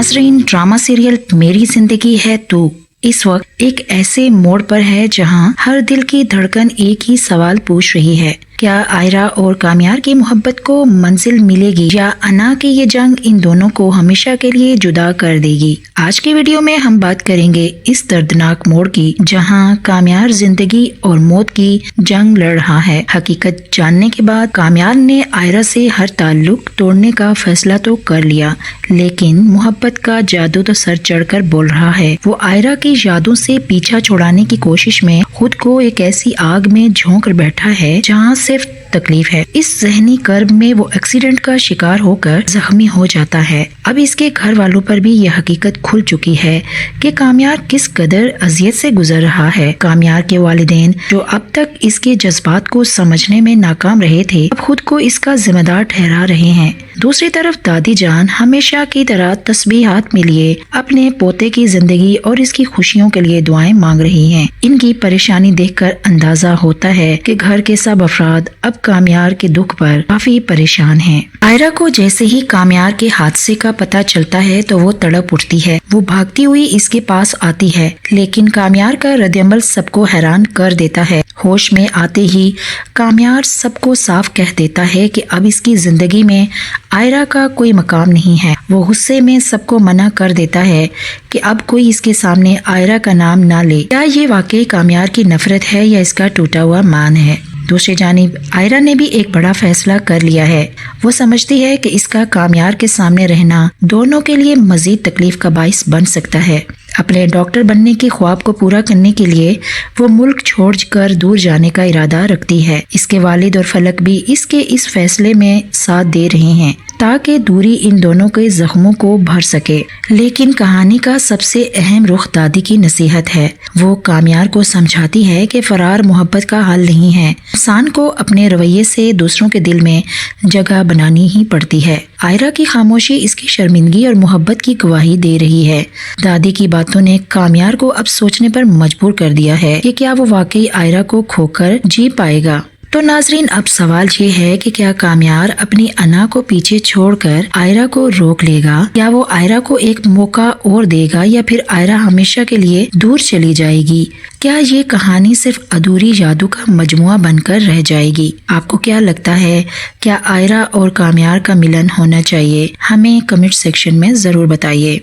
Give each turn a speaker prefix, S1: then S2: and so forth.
S1: नाज़रीन, drama serial मेरी जिंदगी है तू इस वक्त एक ऐसे मोड़ पर है जहां हर दिल की धड़कन एक ही सवाल पूछ रही है, क्या आयरा और काम्यार की मोहब्बत को मंजिल मिलेगी या अना की ये जंग इन दोनों को हमेशा के लिए जुदा कर देगी। आज की वीडियो में हम बात करेंगे इस दर्दनाक मोड़ की जहां काम्यार जिंदगी और मौत की जंग लड़ रहा है। हकीकत जानने के बाद काम्यार ने आयरा से हर ताल्लुक तोड़ने का फैसला तो कर लिया, लेकिन मोहब्बत का जादू तो सर चढ़कर बोल रहा है। वो आयरा की यादों से पीछा छुड़ाने की कोशिश में खुद को एक ऐसी आग में झोंक कर बैठा है जहां सिर्फ तकलीफ है। इस जहनी कर्ब में वो एक्सीडेंट का शिकार होकर जख्मी हो जाता है। अब इसके घर वालों पर भी यह हकीकत खुल चुकी है कि काम्यार किस कदर अजियत से गुजर रहा है। काम्यार के वालिदैन जो अब तक इसके जज्बात को समझने में नाकाम रहे थे, अब खुद को इसका जिम्मेदार ठहरा रहे हैं। दूसरी तरफ दादी जान हमेशा की तरह तस्बीहात में लिए अपने पोते की जिंदगी और इसकी खुशियों के लिए दुआएं मांग रही हैं। इनकी परेशानी देखकर अंदाजा होता है कि घर के सब अफराद अब काम्यार के दुख पर काफी परेशान हैं। आयरा को जैसे ही काम्यार के हादसे का पता चलता है तो वो तड़प उठती है। वो भागती हुई इसके पास आती है, लेकिन काम्यार का रद्दअमल सबको हैरान कर देता है। होश में आते ही काम्यार सबको साफ कह देता है कि अब इसकी जिंदगी में आयरा का कोई मकाम नहीं है। वो गुस्से में सबको मना कर देता है कि अब कोई इसके सामने आयरा का नाम ना ले। क्या ये वाकई काम्यार की नफरत है या इसका टूटा हुआ मान है? दूसरी जानिब आयरा ने भी एक बड़ा फैसला कर लिया है। वो समझती है कि इसका काम्यार के सामने रहना दोनों के लिए मजीद तकलीफ का बाइस बन सकता है। अपने डॉक्टर बनने के ख्वाब को पूरा करने के लिए वो मुल्क छोड़कर दूर जाने का इरादा रखती है। इसके वालिद और फलक भी इसके इस फैसले में साथ दे रहे हैं ताकि दूरी इन दोनों के जख्मों को भर सके। लेकिन कहानी का सबसे अहम रुख दादी की नसीहत है। वो काम्यार को समझाती है कि फरार मोहब्बत का हल नहीं है। इंसान को अपने रवैये से दूसरों के दिल में जगह बनानी ही पड़ती है। आयरा की खामोशी इसकी शर्मिंदगी और मोहब्बत की गवाही दे रही है। दादी की बातों ने काम्यार को अब सोचने पर मजबूर कर दिया है कि क्या वो वाकई आयरा को खोकर जी पाएगा। तो नाजरीन, अब सवाल ये है कि क्या काम्यार अपनी अना को पीछे छोड़कर आयरा को रोक लेगा, या वो आयरा को एक मौका और देगा, या फिर आयरा हमेशा के लिए दूर चली जाएगी। क्या ये कहानी सिर्फ अधूरी यादों का मजमुआ बनकर रह जाएगी? आपको क्या लगता है, क्या आयरा और काम्यार का मिलन होना चाहिए? हमें कमेंट सेक्शन में जरूर बताइए।